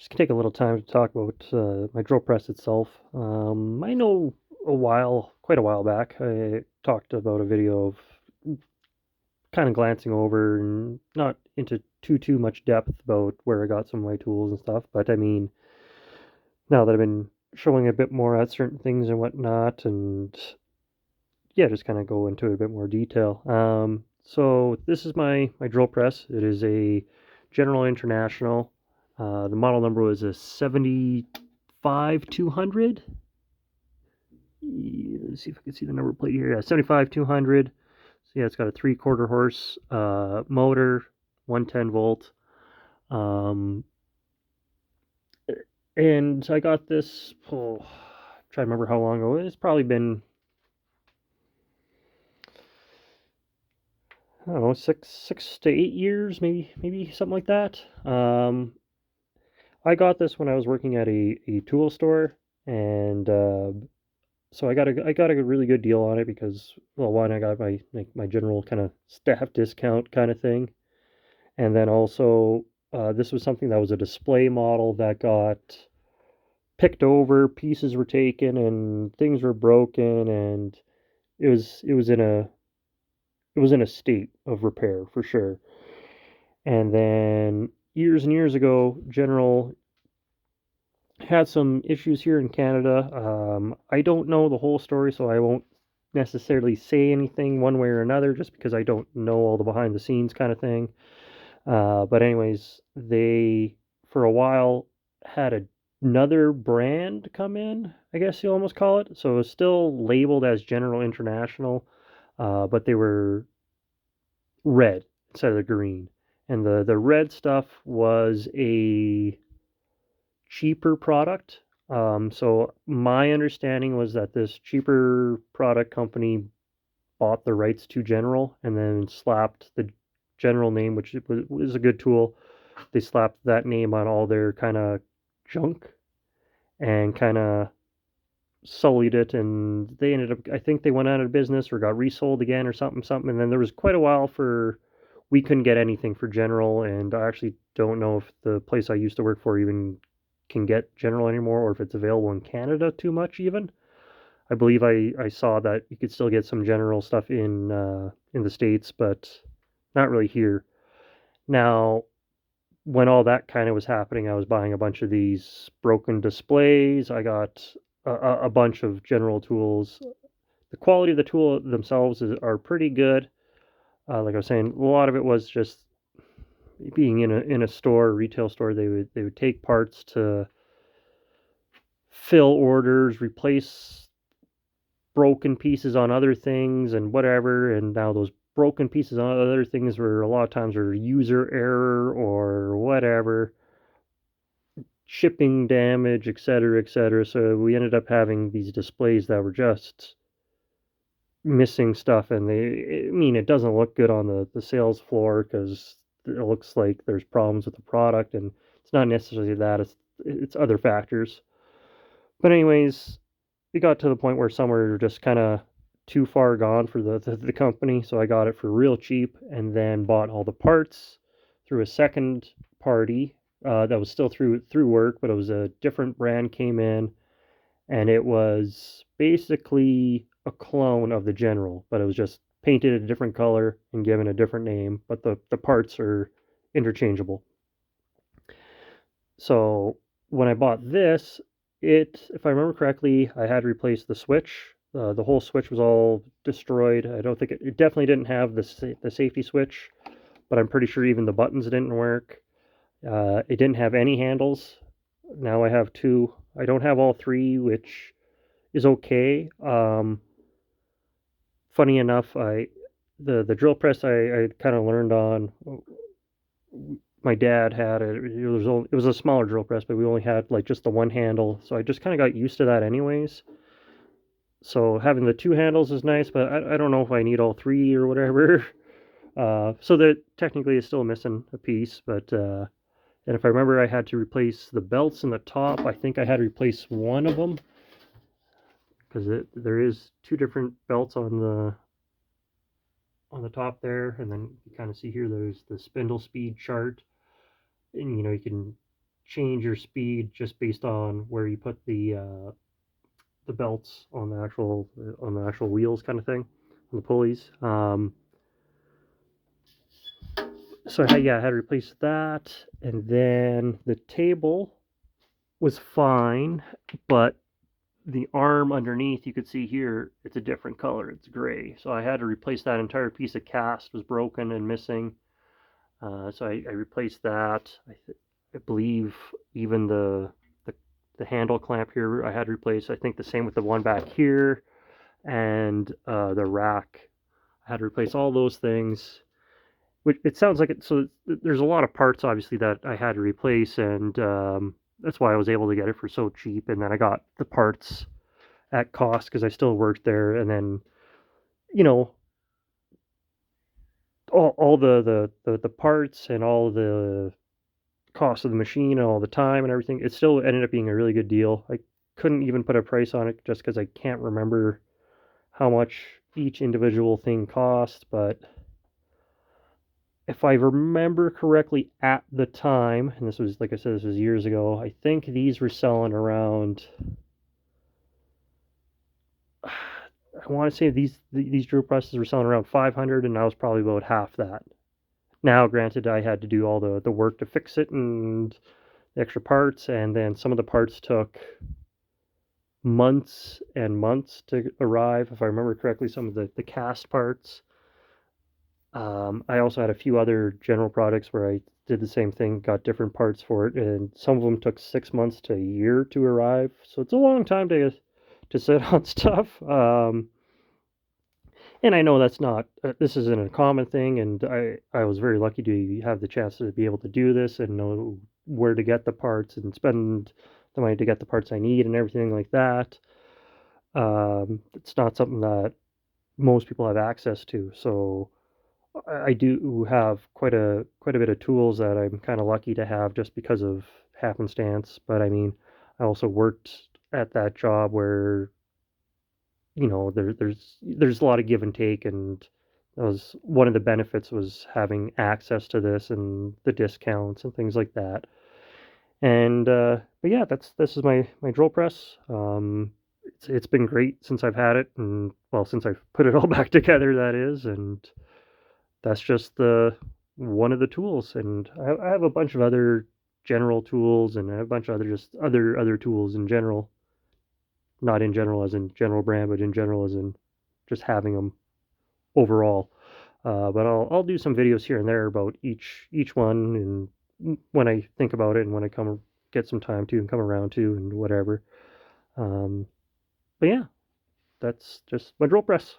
Just take a little time to talk about my drill press itself. I know quite a while back, I talked about a video of kind of glancing over and not into too much depth about where I got some of my tools and stuff. But I mean, now that I've been showing a bit more at certain things and whatnot, and yeah, just kind of go into a bit more detail. So this is my drill press. It is a General International. The model number was a 75-200. Let's see if I can see the number plate here. Yeah, 75-200. So yeah, it's got a 3/4 horse motor, 110 volt. Um, and I got this. Try to remember how long ago. It's probably been, I don't know, 6 to 8 years, maybe something like that. I got this when I was working at a tool store, and so I got a really good deal on it because, well, one, I got my general kind of staff discount kind of thing, and then also this was something that was a display model that got picked over, pieces were taken, and things were broken, and it was in a state of repair for sure. And then years and years ago, General had some issues here in Canada. I don't know the whole story, so I won't necessarily say anything one way or another, just because I don't know all the behind the scenes kind of thing. But anyways, they for a while had another brand come in, I guess you almost call it. So it was still labeled as General International, but they were red instead of the green. And the red stuff was a cheaper product. So my understanding was that this cheaper product company bought the rights to General and then slapped the General name, which was a good tool. They slapped that name on all their kind of junk and kind of sullied it, and they ended up, I think they went out of business or got resold again or something. And then there was quite a while for we couldn't get anything for General, and I actually don't know if the place I used to work for even can get General anymore, or if it's available in Canada too much even. I believe I saw that you could still get some General stuff in the States, but not really here. Now, when all that kind of was happening, I was buying a bunch of these broken displays. I got a bunch of General tools. The quality of the tool themselves are pretty good. Like I was saying, a lot of it was just being in a store, retail store. They would take parts to fill orders, replace broken pieces on other things and whatever. And now those broken pieces on other things were a lot of times were user error or whatever, shipping damage, etc., etc. So we ended up having these displays that were just missing stuff, and I mean, it doesn't look good on the sales floor because it looks like there's problems with the product, and it's not necessarily that, it's other factors. But anyways, it got to the point where some were just kind of too far gone for the company, so I got it for real cheap and then bought all the parts through a second party that was still through work, but it was a different brand came in, and it was basically a clone of the General, but it was just painted a different color and given a different name, but the parts are interchangeable. So when I bought this, if I remember correctly, I had replaced the switch. The whole switch was all destroyed. I don't think it definitely didn't have the safety switch, but I'm pretty sure even the buttons didn't work. It didn't have any handles. Now I have two. I don't have all three, which is okay. Funny enough, the drill press I kind of learned on. My dad had it. It was a smaller drill press, but we only had like just the one handle, so I just kind of got used to that anyways. So having the two handles is nice, but I don't know if I need all three or whatever. So that technically is still missing a piece, but and if I remember, I had to replace the belts in the top. I think I had to replace one of them because there is two different belts on the top there, and then you kind of see here there's the spindle speed chart, and you know you can change your speed just based on where you put the belts on the actual wheels kind of thing, on the pulleys. So yeah, I had to replace that, and then the table was fine, but the arm underneath, you could see here, it's a different color. It's gray. So I had to replace that entire piece of cast. Was broken and missing. So I replaced that. I believe even the the handle clamp here I had to replace. I think the same with the one back here, and the rack. I had to replace all those things. Which it sounds like it. So there's a lot of parts obviously that I had to replace, and that's why I was able to get it for so cheap. And then I got the parts at cost because I still worked there, and then you know all the parts and all the cost of the machine and all the time and everything. It still ended up being a really good deal. I couldn't even put a price on it just because I can't remember how much each individual thing cost, but if I remember correctly at the time, and this was, like I said, this was years ago, I think these were selling around. I want to say these drill presses were selling around 500, and I was probably about half that. Now, granted, I had to do all the work to fix it and the extra parts, and then some of the parts took months and months to arrive. If I remember correctly, some of the cast parts. I also had a few other general products where I did the same thing, got different parts for it, and some of them took 6 months to a year to arrive. So it's a long time to sit on stuff. And I know that's not this isn't a common thing, and I was very lucky to have the chance to be able to do this and know where to get the parts and spend the money to get the parts I need and everything like that. It's not something that most people have access to, so I do have quite a bit of tools that I'm kind of lucky to have just because of happenstance. But I mean, I also worked at that job where there's a lot of give and take, and that was one of the benefits was having access to this and the discounts and things like that. And but yeah, this is my drill press. It's been great since I've had it, and well, since I've put it all back together, that is, and that's just the one of the tools. And I have a bunch of other general tools, and I have a bunch of other just other tools in general, not in general as in general brand, but in general as in just having them overall. But I'll do some videos here and there about each one, and when I think about it, and when I come get some time to and come around to and whatever. Um, but yeah, that's just my drill press.